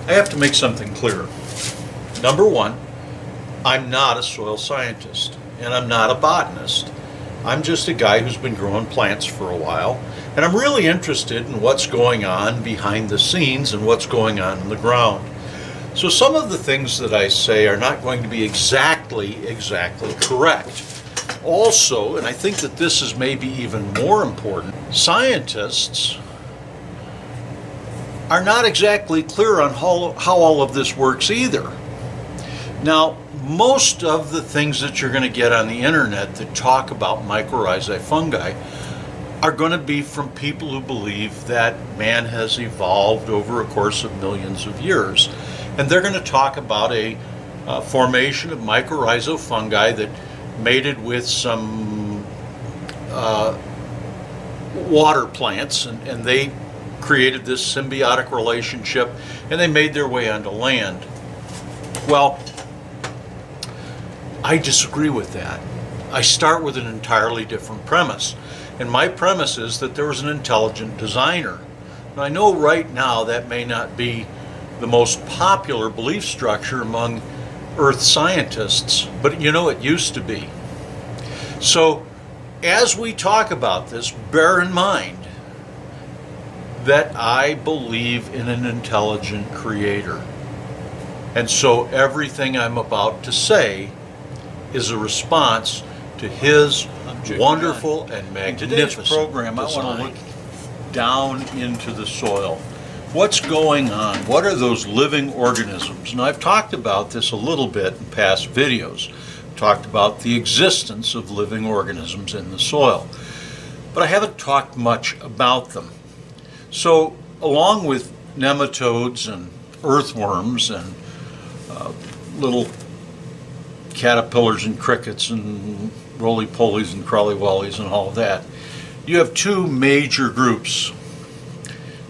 I have to make something clear. Number one, I'm not a soil scientist, and I'm not a botanist. I'm just a guy who's been growing plants for a while, and I'm really interested in what's going on behind the scenes and what's going on in the ground. So some of the things that I say are not going to be exactly correct. Also, and I think that this is maybe even more important, scientists are not exactly clear on how all of this works either. Now, most of the things that you're going to get on the internet that talk about mycorrhizae fungi are going to be from people who believe that man has evolved over a course of millions of years. And they're going to talk about a formation of mycorrhizae fungi that mated with some water plants, and they created this symbiotic relationship, and they made their way onto land. Well, I disagree with that. I start with an entirely different premise. And my premise is that there was an intelligent designer. Now, I know right now that may not be the most popular belief structure among earth scientists, but you know, it used to be. So as we talk about this, bear in mind that I believe in an intelligent creator. And so everything I'm about to say is a response to his wonderful and magnificent In today's program, design. I want to look down into the soil. What's going on? What are those living organisms? And I've talked about this a little bit in past videos. Talked about the existence of living organisms in the soil. But I haven't talked much about them. So, along with nematodes and earthworms and little caterpillars and crickets and roly-polies and crawly-wallies and all of that, you have two major groups: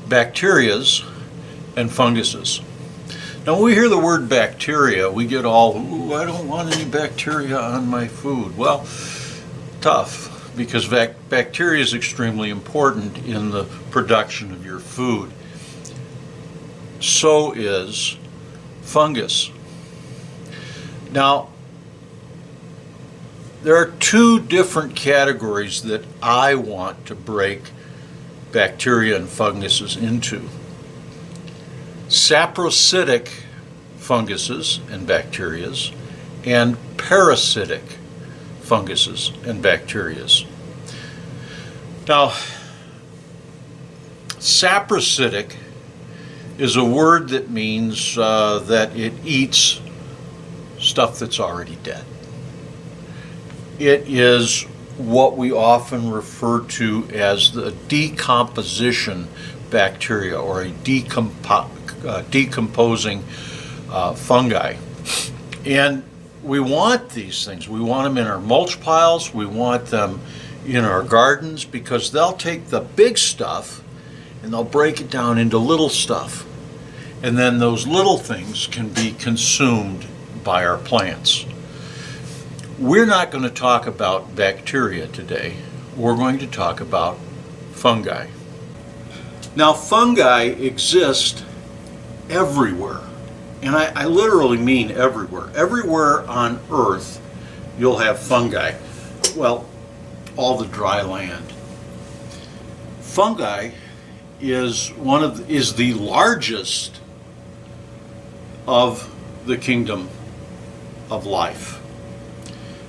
bacterias and funguses. Now, when we hear the word bacteria, we get all, ooh, I don't want any bacteria on my food. Well, tough, because bacteria is extremely important in the production of your food. So is fungus. Now, there are two different categories that I want to break bacteria and funguses into: saprocytic funguses and bacterias, and parasitic funguses and bacterias. Now, saprocytic is a word that means that it eats stuff that's already dead. It is what we often refer to as the decomposition bacteria, or a decomposing fungi. And we want these things. We want them in our mulch piles. We want them in our gardens, because they'll take the big stuff and they'll break it down into little stuff. And then those little things can be consumed by our plants. We're not going to talk about bacteria today. We're going to talk about fungi. Now, fungi exist everywhere, and I literally mean everywhere. Everywhere on Earth, you'll have fungi. Well, all the dry land. Fungi is the largest of the kingdom of life.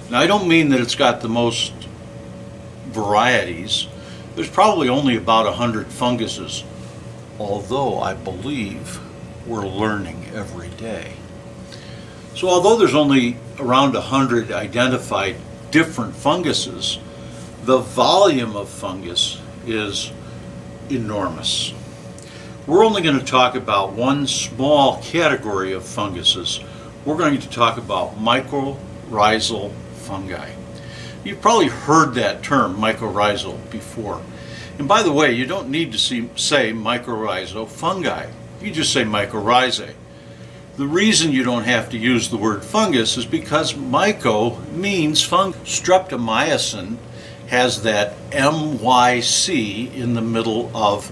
Now, I don't mean that it's got the most varieties. There's probably only about 100 funguses, although I believe we're learning every day. So although there's only around 100 identified different funguses, the volume of fungus is enormous. We're only going to talk about one small category of funguses. We're going to talk about mycorrhizal fungi. You've probably heard that term, mycorrhizal, before. And by the way, you don't need to say mycorrhizal fungi. You just say mycorrhizae. The reason you don't have to use the word fungus is because myco means fungus. Streptomycin has that MYC in the middle of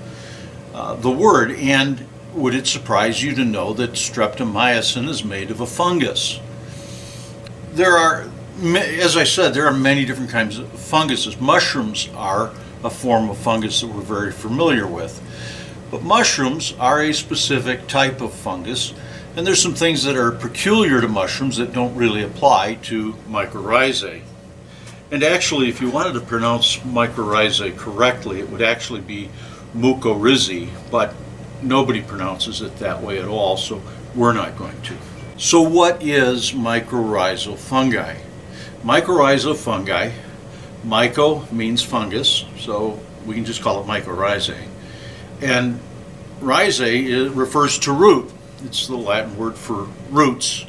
the word, and would it surprise you to know that streptomycin is made of a fungus? There are, as I said, there are many different kinds of funguses. Mushrooms are a form of fungus that we're very familiar with. But mushrooms are a specific type of fungus, and there's some things that are peculiar to mushrooms that don't really apply to mycorrhizae. And actually, if you wanted to pronounce mycorrhizae correctly, it would actually be mycorrhizae, but nobody pronounces it that way at all, so we're not going to. So what is mycorrhizal fungi? Mycorrhizal fungi, myco means fungus, so we can just call it mycorrhizae. And rhizae refers to root. It's the Latin word for roots.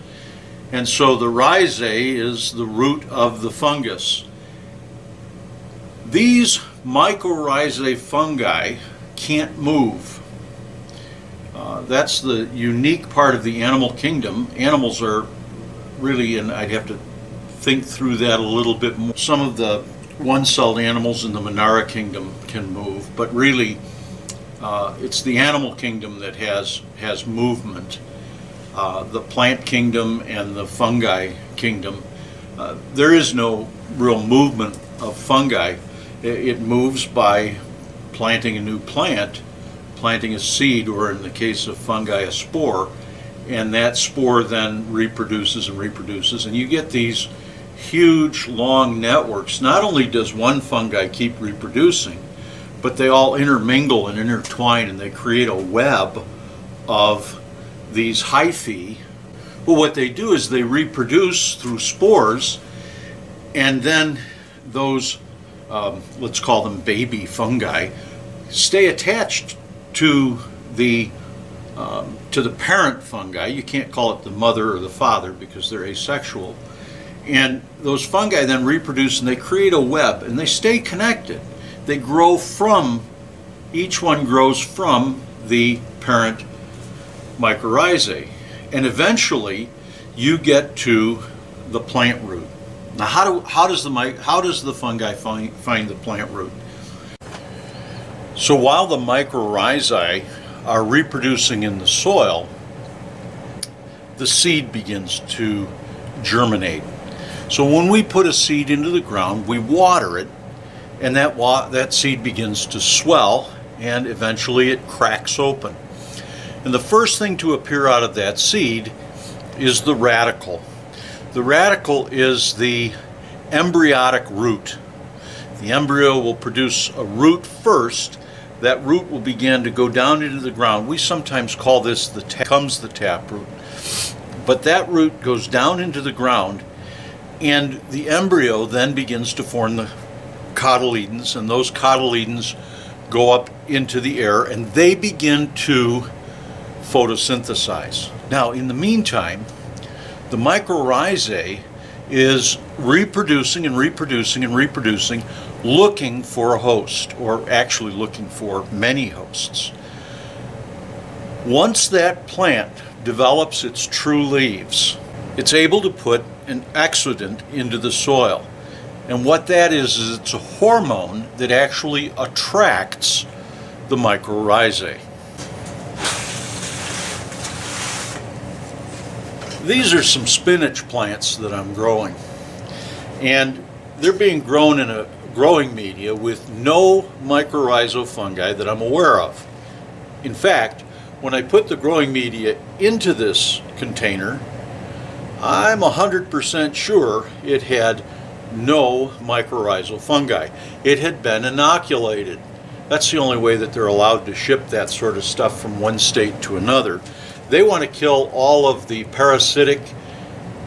And so the rhizae is the root of the fungus. These mycorrhizae fungi can't move. That's the unique part of the animal kingdom. Animals are really, and I'd have to think through that a little bit more. Some of the one-celled animals in the Monera kingdom can move, but really it's the animal kingdom that has movement. The plant kingdom and the fungi kingdom, there is no real movement of fungi. It moves by planting a new plant, planting a seed, or in the case of fungi, a spore, and that spore then reproduces and reproduces, and you get these huge long networks. Not only does one fungi keep reproducing, but they all intermingle and intertwine, and they create a web of these hyphae. Well, what they do is they reproduce through spores, and then those, let's call them baby fungi, stay attached to the parent fungi. You can't call it the mother or the father because they're asexual. And those fungi then reproduce and they create a web, and they stay connected. They grow from, each one grows from the parent mycorrhizae, and eventually you get to the plant root. Now, how does the fungi find the plant root? So while the mycorrhizae are reproducing in the soil, the seed begins to germinate. So when we put a seed into the ground, we water it, and that seed begins to swell, and eventually it cracks open. And the first thing to appear out of that seed is the radicle. The radicle is the embryonic root. The embryo will produce a root first. That root will begin to go down into the ground. We sometimes call this the taproot. But that root goes down into the ground, and the embryo then begins to form the cotyledons, and those cotyledons go up into the air, and they begin to photosynthesize. Now, in the meantime, the mycorrhizae is reproducing and reproducing and reproducing, looking for a host, or actually looking for many hosts. Once that plant develops its true leaves, it's able to put an exudant into the soil. And what that is it's a hormone that actually attracts the mycorrhizae. These are some spinach plants that I'm growing, and they're being grown in a growing media with no mycorrhizal fungi that I'm aware of. In fact, when I put the growing media into this container, I'm 100% sure it had no mycorrhizal fungi. It had been inoculated. That's the only way that they're allowed to ship that sort of stuff from one state to another. They want to kill all of the parasitic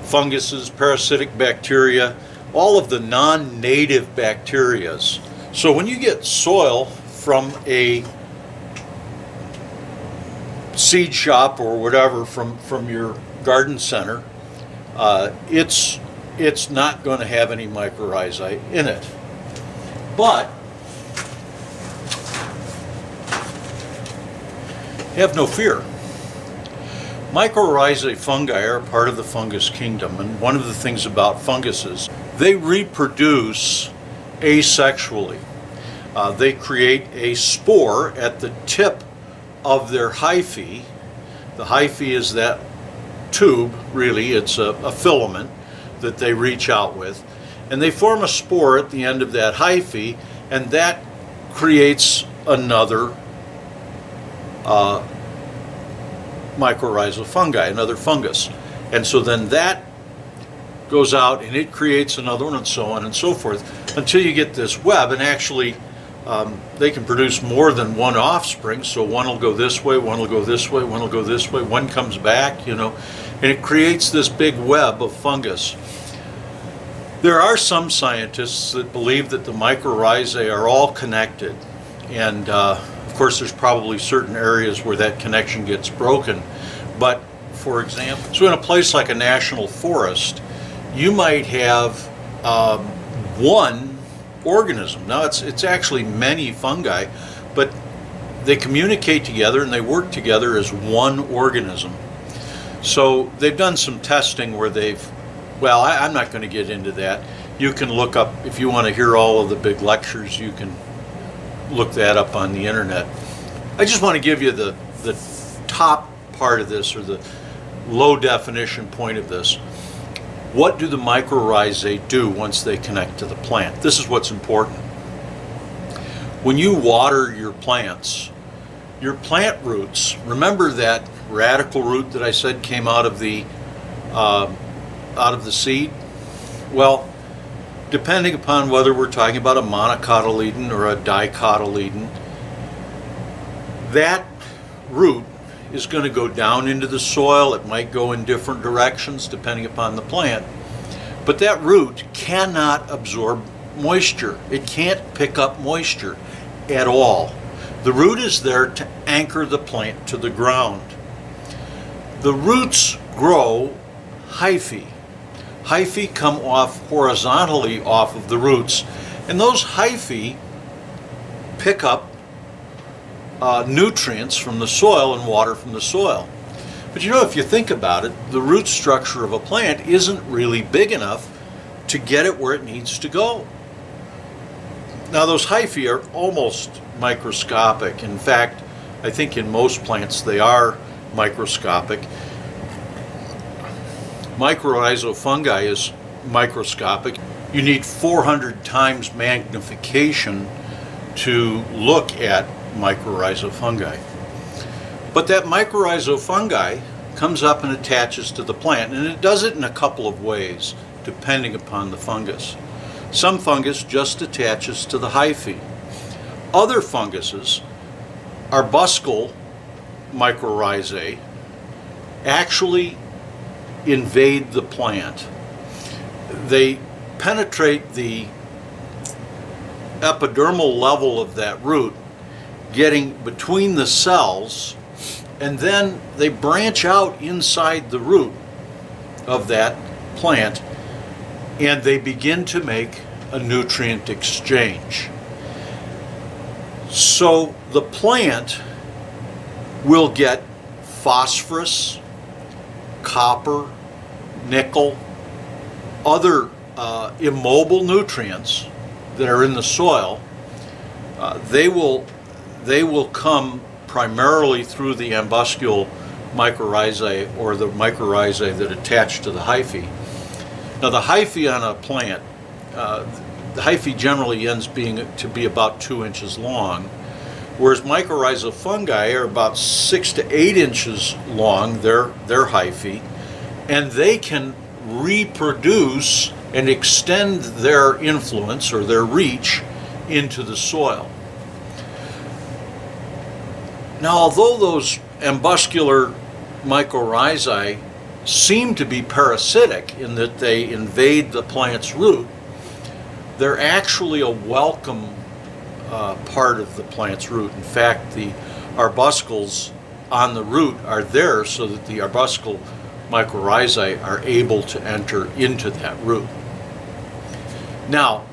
funguses, parasitic bacteria, all of the non-native bacterias. So when you get soil from a seed shop or whatever from your garden center, it's not going to have any mycorrhizae in it. But have no fear. Mycorrhizae fungi are part of the fungus kingdom, and one of the things about funguses, they reproduce asexually. They create a spore at the tip of their hyphae. The hyphae is that tube, really, it's a filament that they reach out with, and they form a spore at the end of that hyphae, and that creates another mycorrhizal fungi, another fungus. And so then that goes out and it creates another one, and so on and so forth, until you get this web. And actually they can produce more than one offspring, so one will go this way, one will go this way, one will go this way, one comes back, and it creates this big web of fungus. There are some scientists that believe that the mycorrhizae are all connected, and of course there's probably certain areas where that connection gets broken. But for example, so in a place like a national forest, you might have one organism. Now it's actually many fungi, but they communicate together and they work together as one organism. So they've done some testing where I'm not going to get into that. You can look up, if you want to hear all of the big lectures, you can look that up on the internet. I just want to give you the top part of this, or the low definition point of this. What do the mycorrhizae do once they connect to the plant? This is what's important. When you water your plants, your plant roots, remember that radical root that I said came out of the seed? Well, depending upon whether we're talking about a monocotyledon or a dicotyledon, that root is going to go down into the soil. It might go in different directions depending upon the plant. But that root cannot absorb moisture. It can't pick up moisture at all. The root is there to anchor the plant to the ground. The roots grow hyphae. Hyphae come off horizontally off of the roots, and those hyphae pick up nutrients from the soil and water from the soil. But if you think about it, the root structure of a plant isn't really big enough to get it where it needs to go. Now those hyphae are almost microscopic. In fact, I think in most plants they are microscopic. Mycorrhizae fungi is microscopic. You need 400 times magnification to look at mycorrhizae fungi. But that mycorrhizae fungi comes up and attaches to the plant, and it does it in a couple of ways depending upon the fungus. Some fungus just attaches to the hyphae. Other funguses, Arbuscular Mycorrhizae, actually invade the plant. They penetrate the epidermal level of that root, getting between the cells, and then they branch out inside the root of that plant, and they begin to make a nutrient exchange. So the plant will get phosphorus, copper, nickel, other immobile nutrients that are in the soil. They will come primarily through the Arbuscular Mycorrhizae, or the mycorrhizae that attach to the hyphae. Now the hyphae on a plant, the hyphae generally ends to be about 2 inches long, whereas mycorrhizae fungi are about 6 to 8 inches long, their hyphae, and they can reproduce and extend their influence or their reach into the soil. Now, although those Arbuscular mycorrhizae seem to be parasitic in that they invade the plant's root, they're actually a welcome part of the plant's root. In fact, the arbuscles on the root are there so that the Arbuscular mycorrhizae are able to enter into that root. Now,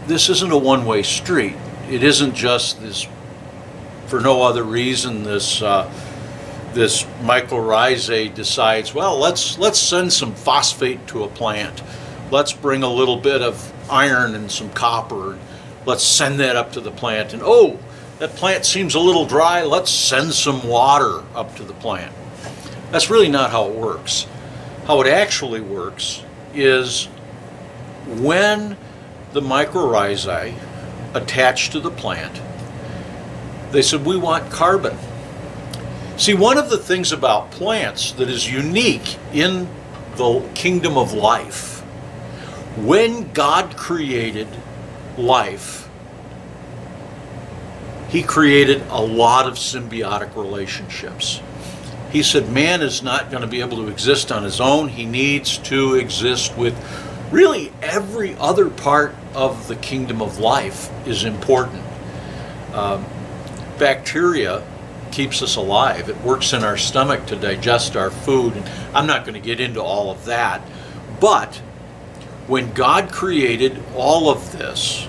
this isn't a one-way street. It isn't just this, for no other reason, this mycorrhizae decides, well, let's send some phosphate to a plant. Let's bring a little bit of iron and some copper. Let's send that up to the plant, and oh, that plant seems a little dry, let's send some water up to the plant. That's really not how it works. How it actually works is when the mycorrhizae attach to the plant, they said, we want carbon. See, one of the things about plants that is unique in the kingdom of life, when God created life, He created a lot of symbiotic relationships. He said man is not going to be able to exist on his own. He needs to exist with really every other part of the kingdom of life is important. Bacteria keeps us alive. It works in our stomach to digest our food. And I'm not going to get into all of that. But when God created all of this,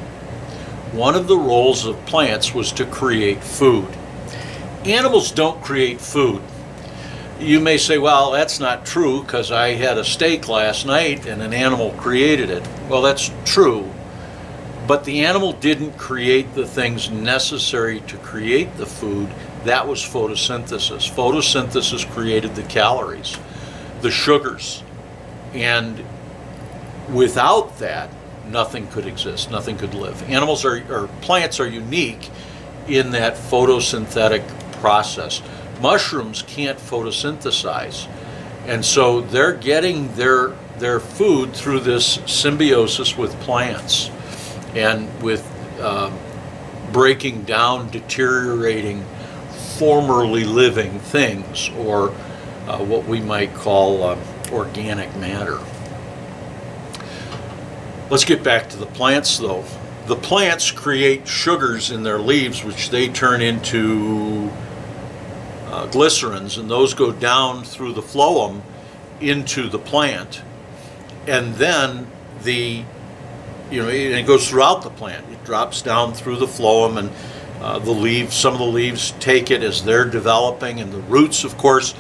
one of the roles of plants was to create food. Animals don't create food. You may say, well, that's not true because I had a steak last night and an animal created it. Well, that's true, but the animal didn't create the things necessary to create the food. That was photosynthesis. Photosynthesis created the calories, the sugars, and without that, nothing could exist, nothing could live. Plants are unique in that photosynthetic process. Mushrooms can't photosynthesize, and so they're getting their food through this symbiosis with plants and with breaking down deteriorating formerly living things, or what we might call organic matter. Let's get back to the plants though. The plants create sugars in their leaves which they turn into glycerins, and those go down through the phloem into the plant, and then it goes throughout the plant. It drops down through the phloem, and some of the leaves take it as they're developing, and the roots, of course,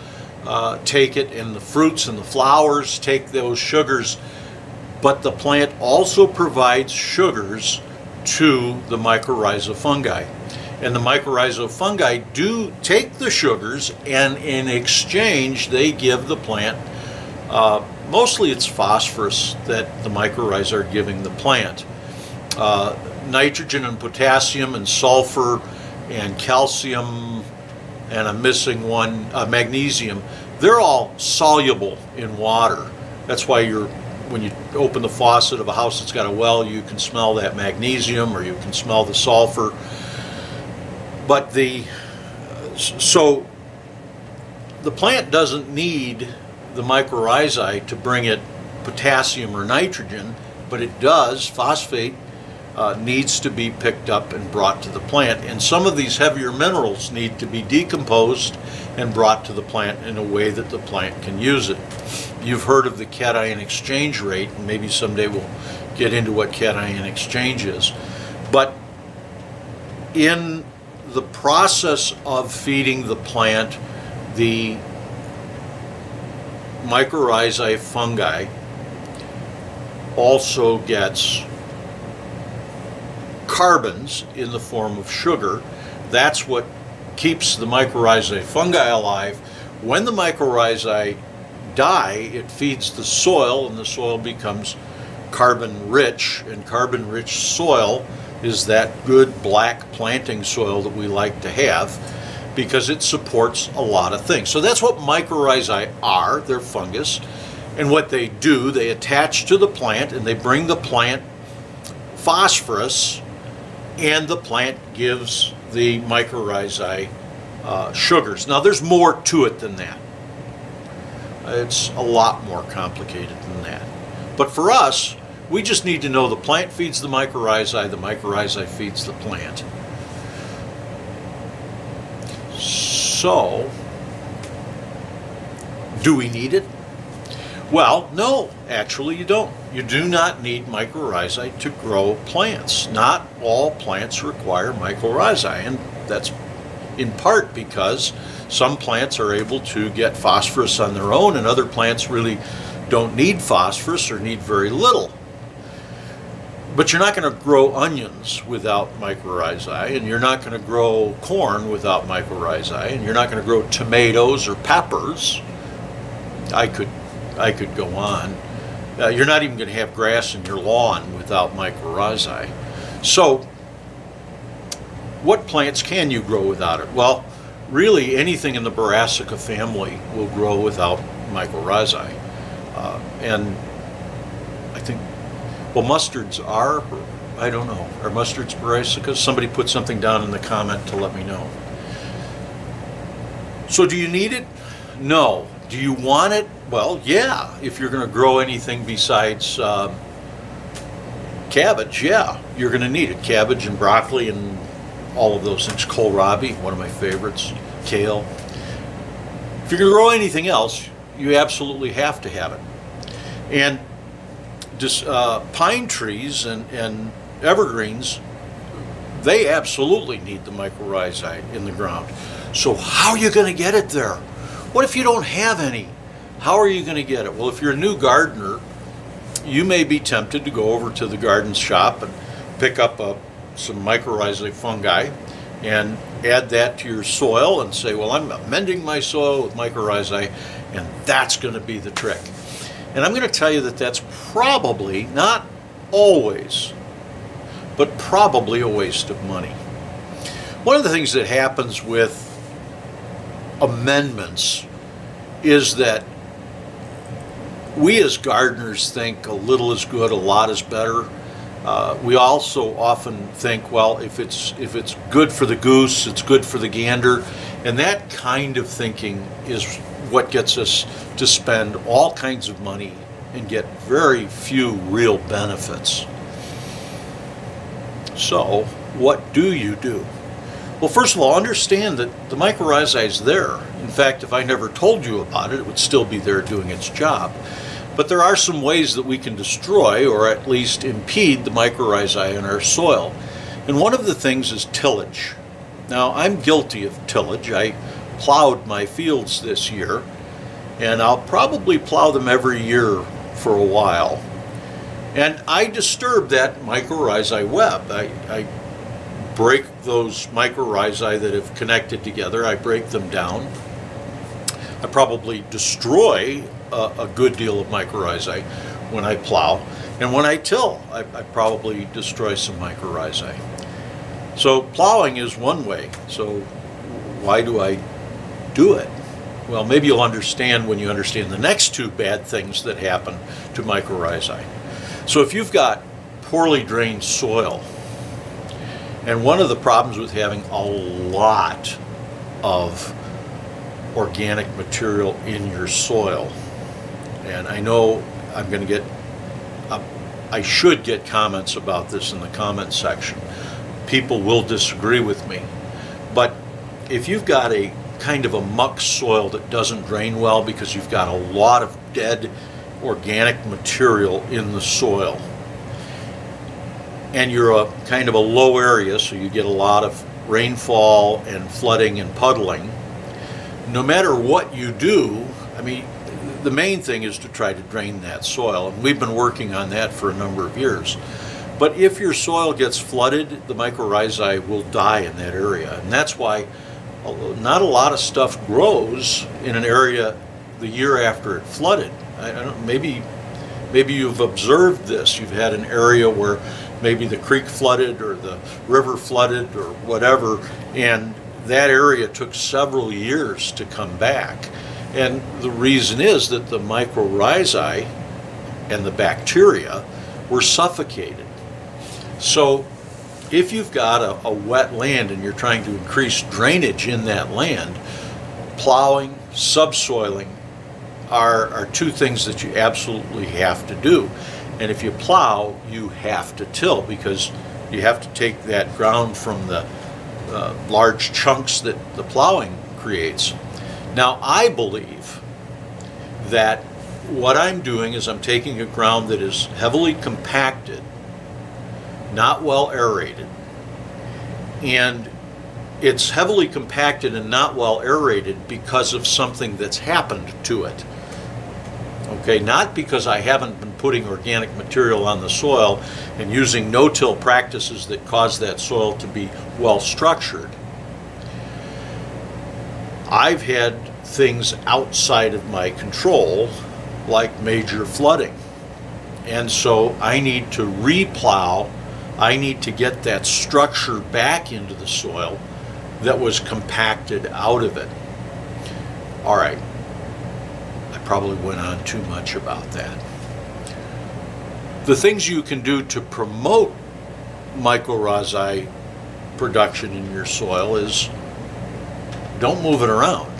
take it, and the fruits and the flowers take those sugars. But the plant also provides sugars to the mycorrhiza fungi. And the mycorrhiza fungi do take the sugars, and in exchange they give the plant, mostly it's phosphorus that the mycorrhiza are giving the plant. Nitrogen and potassium and sulfur and calcium, and I'm missing one, magnesium, they're all soluble in water. That's why when you open the faucet of a house that's got a well, you can smell that magnesium, or you can smell the sulfur. But so the plant doesn't need the mycorrhizae to bring it potassium or nitrogen, but it does. Phosphate needs to be picked up and brought to the plant, and some of these heavier minerals need to be decomposed and brought to the plant in a way that the plant can use it. You've heard of the cation exchange rate, and maybe someday we'll get into what cation exchange is. But in the process of feeding the plant, the Mycorrhizae fungi also gets carbons in the form of sugar. That's what keeps the Mycorrhizae fungi alive. When the mycorrhizae die, it feeds the soil, and the soil becomes carbon rich, and carbon rich soil is that good black planting soil that we like to have because it supports a lot of things. So that's what mycorrhizae are. They're fungus, and what they do, they attach to the plant and they bring the plant phosphorus, and the plant gives the mycorrhizae sugars. Now there's more to it than that. It's a lot more complicated than that. But for us, we just need to know the plant feeds the mycorrhizae feeds the plant. So, do we need it? Well, no, actually you don't. You do not need mycorrhizae to grow plants. Not all plants require mycorrhizae, and that's in part because some plants are able to get phosphorus on their own, and other plants really don't need phosphorus or need very little. But you're not going to grow onions without mycorrhizae, and you're not going to grow corn without mycorrhizae, and you're not going to grow tomatoes or peppers. I could go on. You're not even going to have grass in your lawn without mycorrhizae. So, what plants can you grow without it? Well, really anything in the Brassica family will grow without mycorrhizae. And I think, well, mustards are, I don't know, are mustards Brassicas? Somebody put something down in the comment to let me know. So do you need it? No. Do you want it? Well, yeah, if you're going to grow anything besides cabbage, yeah, you're going to need it. Cabbage and broccoli and all of those things. Kohlrabi, one of my favorites. Kale. If you're going to grow anything else, you absolutely have to have it. And just pine trees and evergreens, they absolutely need the mycorrhizae in the ground. So how are you going to get it there? What if you don't have any? How are you going to get it? Well, if you're a new gardener, you may be tempted to go over to the garden shop and pick up some Mycorrhizae fungi and add that to your soil and say, well, I'm amending my soil with mycorrhizae, and that's going to be the trick. And I'm going to tell you that that's probably, not always, but probably a waste of money. One of the things that happens with amendments is that we as gardeners think a little is good, a lot is better. We also often think, well, if it's good for the goose, it's good for the gander, and that kind of thinking is what gets us to spend all kinds of money and get very few real benefits. So, what do you do? Well, first of all, understand that the mycorrhizae is there. In fact, if I never told you about it, it would still be there doing its job. But there are some ways that we can destroy or at least impede the mycorrhizae in our soil. And one of the things is tillage. Now, I'm guilty of tillage. I plowed my fields this year, and I'll probably plow them every year for a while. And I disturb that mycorrhizae web. I break those mycorrhizae that have connected together. I break them down. I probably destroy a good deal of mycorrhizae when I plow. And when I till, I probably destroy some mycorrhizae. So plowing is one way. So why do I do it? Well, maybe you'll understand when you understand the next two bad things that happen to mycorrhizae. So if you've got poorly drained soil, and one of the problems with having a lot of organic material in your soil, and I know I'm going to get, I should get comments about this in the comment section. People will disagree with me, but if you've got a kind of a muck soil that doesn't drain well because you've got a lot of dead organic material in the soil, and you're a kind of a low area, so you get a lot of rainfall and flooding and puddling, no matter what you do, I mean, the main thing is to try to drain that soil, and we've been working on that for a number of years. But if your soil gets flooded, the mycorrhizae will die in that area, and that's why not a lot of stuff grows in an area the year after it flooded. I don't, maybe you've observed this. You've had an area where maybe the creek flooded or the river flooded or whatever, and that area took several years to come back. And the reason is that the mycorrhizae and the bacteria were suffocated. So if you've got a wet land and you're trying to increase drainage in that land, plowing, subsoiling are two things that you absolutely have to do. And if you plow, you have to till, because you have to take that ground from the large chunks that the plowing creates. Now, I believe that what I'm doing is I'm taking a ground that is heavily compacted, not well aerated, and it's heavily compacted and not well aerated because of something that's happened to it. Okay, not because I haven't been putting organic material on the soil and using no-till practices that cause that soil to be well structured. I've had things outside of my control, like major flooding. And so I need to replow, I need to get that structure back into the soil that was compacted out of it. All right, I probably went on too much about that. The things you can do to promote mycorrhizae production in your soil is don't move it around.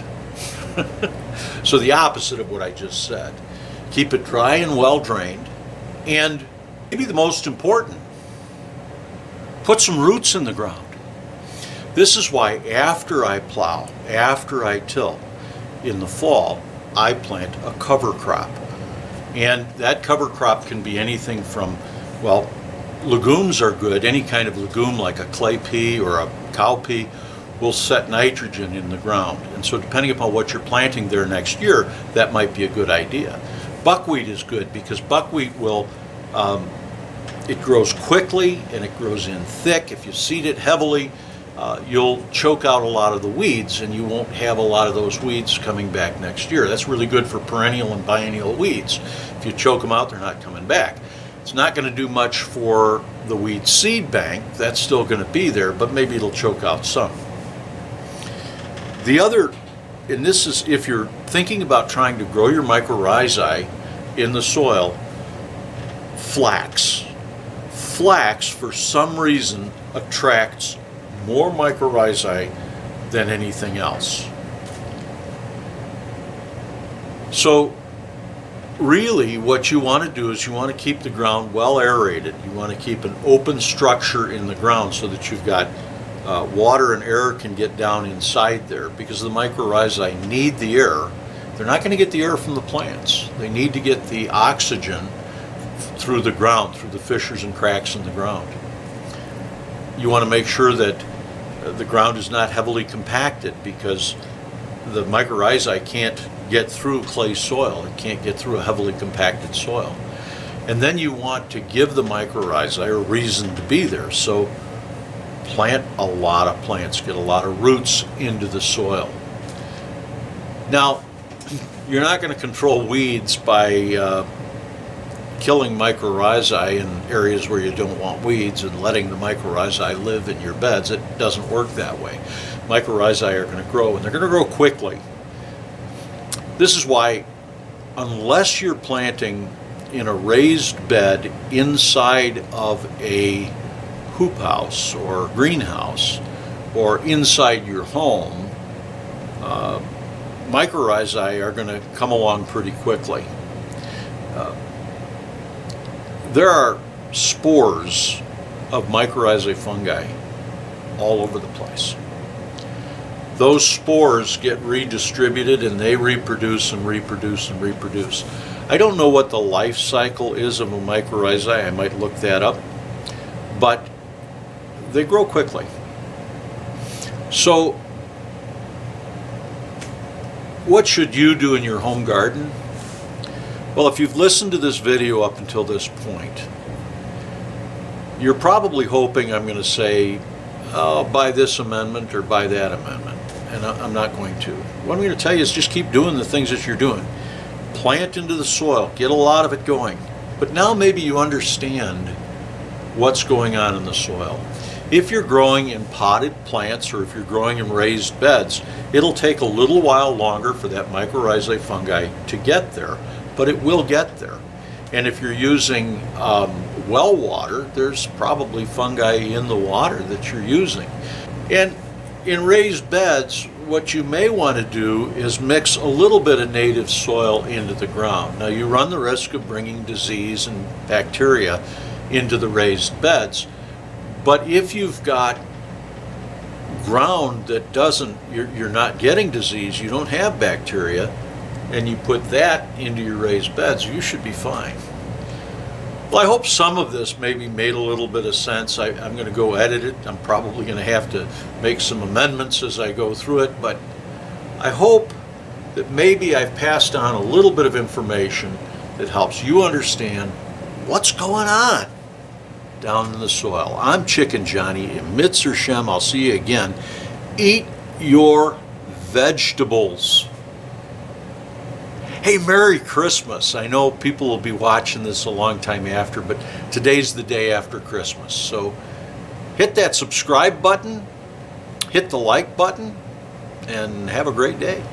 So the opposite of what I just said. Keep it dry and well drained, and maybe the most important, put some roots in the ground. This is why after I plow, after I till in the fall, I plant a cover crop. And that cover crop can be anything from, well, legumes are good. Any kind of legume like a clay pea or a cowpea will set nitrogen in the ground. And so depending upon what you're planting there next year, that might be a good idea. Buckwheat is good because buckwheat will, it grows quickly and it grows in thick. If you seed it heavily, you'll choke out a lot of the weeds and you won't have a lot of those weeds coming back next year. That's really good for perennial and biennial weeds. If you choke them out, they're not coming back. It's not going to do much for the weed seed bank. That's still going to be there, but maybe it'll choke out some. The other, and this is if you're thinking about trying to grow your mycorrhizae in the soil, flax. Flax, for some reason, attracts more mycorrhizae than anything else. So really what you want to do is you want to keep the ground well aerated. You want to keep an open structure in the ground so that you've got water and air can get down inside there, because the mycorrhizae need the air. They're not going to get the air from the plants. They need to get the oxygen through the ground, through the fissures and cracks in the ground. You want to make sure that the ground is not heavily compacted, because the mycorrhizae can't get through clay soil. It can't get through a heavily compacted soil. And then you want to give the mycorrhizae a reason to be there. So plant a lot of plants, get a lot of roots into the soil. Now, you're not going to control weeds by killing mycorrhizae in areas where you don't want weeds and letting the mycorrhizae live in your beds. It doesn't work that way. Mycorrhizae are going to grow, and they're going to grow quickly. This is why, unless you're planting in a raised bed inside of a hoop house or greenhouse or inside your home, mycorrhizae are going to come along pretty quickly. There are spores of Mycorrhizae fungi all over the place. Those spores get redistributed and they reproduce and reproduce and reproduce. I don't know what the life cycle is of a mycorrhizae. I might look that up, but they grow quickly. So what should you do in your home garden? Well, if you've listened to this video up until this point, you're probably hoping I'm going to say, buy this amendment or buy that amendment, and I'm not going to. What I'm going to tell you is just keep doing the things that you're doing. Plant into the soil, get a lot of it going. But now maybe you understand what's going on in the soil. If you're growing in potted plants or if you're growing in raised beds, it'll take a little while longer for that mycorrhizae fungi to get there, but it will get there. And if you're using well water, there's probably fungi in the water that you're using. And in raised beds, what you may want to do is mix a little bit of native soil into the ground. Now, you run the risk of bringing disease and bacteria into the raised beds, but if you've got ground that doesn't, you're not getting disease, you don't have bacteria, and you put that into your raised beds, you should be fine. Well, I hope some of this maybe made a little bit of sense. I'm going to go edit it. I'm probably going to have to make some amendments as I go through it, but I hope that maybe I've passed on a little bit of information that helps you understand what's going on down in the soil. I'm Chicken Johnny, Mitzer Shem. I'll see you again. Eat your vegetables. Hey, Merry Christmas. I know people will be watching this a long time after, but today's the day after Christmas. So hit that subscribe button, hit the like button, and have a great day.